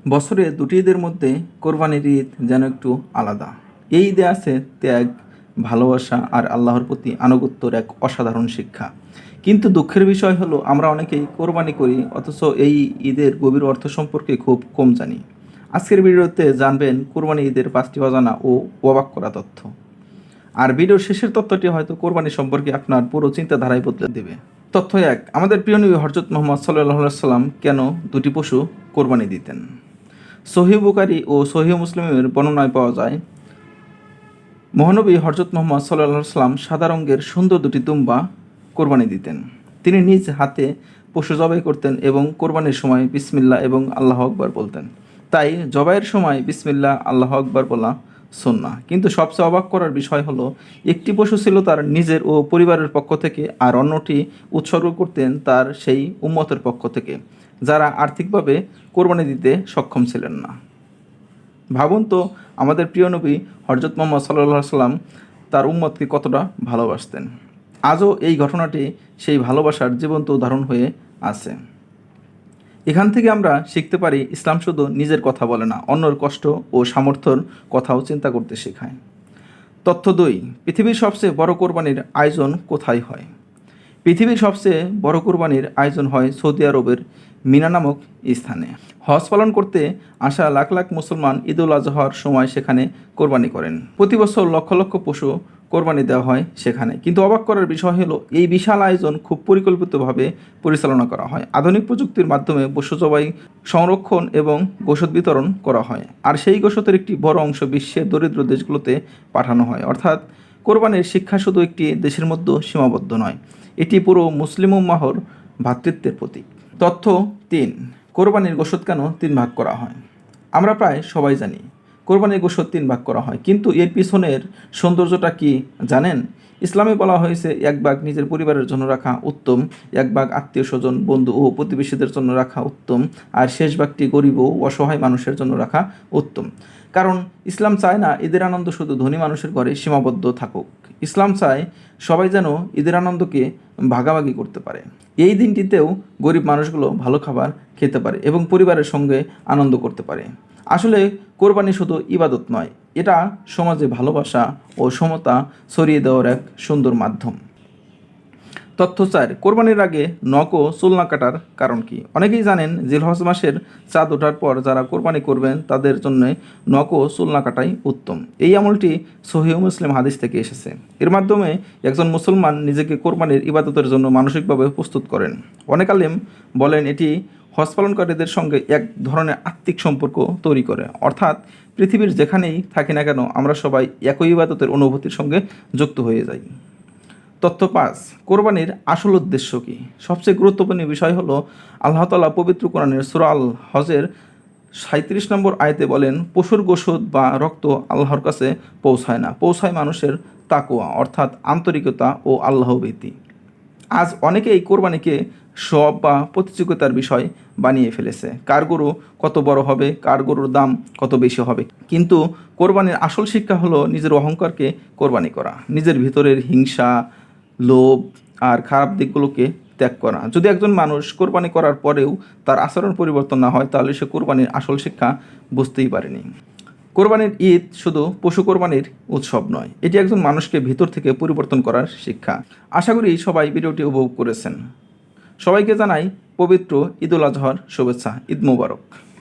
বছরে দুটি ঈদের মধ্যে কোরবানির ঈদ যেন একটু আলাদা। এই ঈদে আছে ত্যাগ, ভালোবাসা আর আল্লাহর প্রতি আনুগত্যর এক অসাধারণ শিক্ষা। কিন্তু দুঃখের বিষয় হলো আমরা অনেকেই কোরবানি করি, অথচ এই ঈদের গভীর অর্থ সম্পর্কে খুব কম জানি। আজকের ভিডিওতে জানবেন কোরবানি ঈদের 5টি অজানা ও অবাক করা তথ্য। আর ভিডিওর শেষের তথ্যটি হয়তো কোরবানি সম্পর্কে আপনার পুরো চিন্তাধারায় বদলে দেবে। তথ্য 1, আমাদের প্রিয় নবী হযরত মুহাম্মদ সাল্লাল্লাহু আলাইহি সাল্লাম কেন দুটি পশু কোরবানি দিতেন? সহিহ বুখারী ও সহিহ মুসলিমের বর্ণনায় পাওয়া যায়, মহানবী হযরত মুহাম্মদ সাল্লাল্লাহু আলাইহি সাল্লাম সাদা রঙের সুন্দর দুটি দুম্বা কোরবানি দিতেন। তিনি নিজ হাতে পশু জবাই করতেন এবং কোরবানির সময় বিসমিল্লাহ এবং আল্লাহু আকবার বলতেন। তাই জবাইয়ের সময় বিসমিল্লাহ আল্লাহু আকবার বলা সুন্নাহ। কিন্তু সবচেয়ে অবাক করার বিষয় হলো, একটি পশু ছিল তার নিজের ও পরিবারের পক্ষ থেকে, আর অন্যটি উৎসর্গ করতেন তার সেই উম্মতের পক্ষ থেকে যারা আর্থিকভাবে কোরবানি দিতে সক্ষম ছিলেন না। ভাবুন তো, আমাদের প্রিয় নবী হযরত মুহাম্মদ সাল্লাল্লাহু আলাইহি সাল্লাম তার উম্মতকে কতটা ভালোবাসতেন। আজও এই ঘটনাটি সেই ভালোবাসার জীবন্ত উদাহরণ হয়ে আছে। এখান থেকে আমরা শিখতে পারি, ইসলাম শুধু নিজের কথা বলে না, অন্যর কষ্ট ও সামর্থ্যর কথাও চিন্তা করতে শেখায়। তথ্য 2, পৃথিবীর সবচেয়ে বড় কোরবানির আয়োজন কোথায় হয়? পৃথিবীর সবচেয়ে বড় কোরবানির আয়োজন হয় সৌদি আরবের মিনা নামক স্থানে। হজ পালন করতে আসা লাখ লাখ মুসলমান ঈদুল আজহার সময় সেখানে কোরবানি করেন। প্রতি বছর লক্ষ লক্ষ পশু কোরবানি দেওয়া হয় সেখানে। কিন্তু অবাক করার বিষয় হলো, এই বিশাল আয়োজন খুব পরিকল্পিতভাবে পরিচালনা করা হয়। আধুনিক প্রযুক্তির মাধ্যমে পশু জবাই, সংরক্ষণ এবং গোশত বিতরণ করা হয়। আর সেই গোশতের একটি বড় অংশ বিশ্বের দরিদ্র দেশগুলোতে পাঠানো হয়। অর্থাৎ কোরবানির শিক্ষা শুধু একটি দেশের মধ্যে সীমাবদ্ধ নয়, এটি পুরো মুসলিম উম্মাহর ভ্রাতৃত্বের প্রতীক। তথ্য 3, কোরবানির গোশত কেন 3 ভাগ করা হয়? আমরা প্রায় সবাই জানি কোরবানির গোশত 3 ভাগ করা হয়, কিন্তু এর পিছনের সৌন্দর্যটা কি জানেন? ইসলামে বলা হয়েছে, 1 ভাগ নিজের পরিবারের জন্য রাখা উত্তম, 1 ভাগ আত্মীয় স্বজন, বন্ধু ও প্রতিবেশীদের জন্য রাখা উত্তম, আর শেষ ভাগটি গরিব ও অসহায় মানুষের জন্য রাখা উত্তম। কারণ ইসলাম চায় না ঈদের আনন্দ শুধু ধনী মানুষের ঘরে সীমাবদ্ধ থাকুক। ইসলাম চায় সবাই যেন ঈদের আনন্দকে ভাগাভাগি করতে পারে। এই দিনটিতেও গরিব মানুষগুলো ভালো খাবার খেতে পারে এবং পরিবারের সঙ্গে আনন্দ করতে পারে। আসলে কোরবানি শুধু ইবাদত নয়, এটা সমাজে ভালোবাসা ও সমতা ছড়িয়ে দেওয়ার এক সুন্দর মাধ্যম। তথ্য 4, কোরবানির আগে নখ ও চুল না কাটার কারণ কি? অনেকেই জানেন, জিলহজ মাসের চাঁদ ওঠার পর যারা কোরবানি করবেন তাদের জন্য নখ ও চুল না কাটাই উত্তম। এই আমলটি সহিহ মুসলিম হাদিস থেকে এসেছে। এর মাধ্যমে একজন মুসলমান নিজেকে কোরবানির ইবাদতের জন্য মানসিকভাবে প্রস্তুত করেন। অনেক আলেম বলেন, এটি হজ পালনকারীদের সঙ্গে এক ধরনের আত্মিক সম্পর্ক তৈরি করে। অর্থাৎ পৃথিবীর যেখানেই থাকি না কেন, আমরা সবাই একই ইবাদতের অনুভূতির সঙ্গে যুক্ত হয়ে যাই। তথ্য 5, কোরবানির আসল উদ্দেশ্য কী? সবচেয়ে গুরুত্বপূর্ণ বিষয় হলো, আল্লাহ তাআলা পবিত্র কোরআনের সূরা আল হজের 37 নম্বর আয়াতে বলেন, পশুর গোশত বা রক্ত আল্লাহর কাছে পৌঁছায় না, পৌঁছায় মানুষের তাকওয়া অর্থাৎ আন্তরিকতা ও আল্লাহভীতি। আজ অনেকে এই কোরবানিকে সব বা প্রতিযোগিতার বিষয় বানিয়ে ফেলেছে। কার গরু কত বড় হবে, কার গরুর দাম কত বেশি হবে। কিন্তু কোরবানির আসল শিক্ষা হলো নিজের অহংকারকে কোরবানি করা, নিজের ভিতরের হিংসা, লোভ আর খারাপ দিকগুলোকে ত্যাগ করা। যদি একজন মানুষ কোরবানি করার পরেও তার আচরণ পরিবর্তন না হয়, তাহলে সে কোরবানির আসল শিক্ষা বুঝতেই পারেনি। কোরবানির ঈদ শুধু পশু কোরবানির উৎসব নয়, এটি একজন মানুষকে ভিতর থেকে পরিবর্তন করার শিক্ষা। আশা করি সবাই ভিডিওটি উপভোগ করেছেন। সবাইকে জানাই পবিত্র ঈদুল আজহার শুভেচ্ছা। ঈদ মোবারক।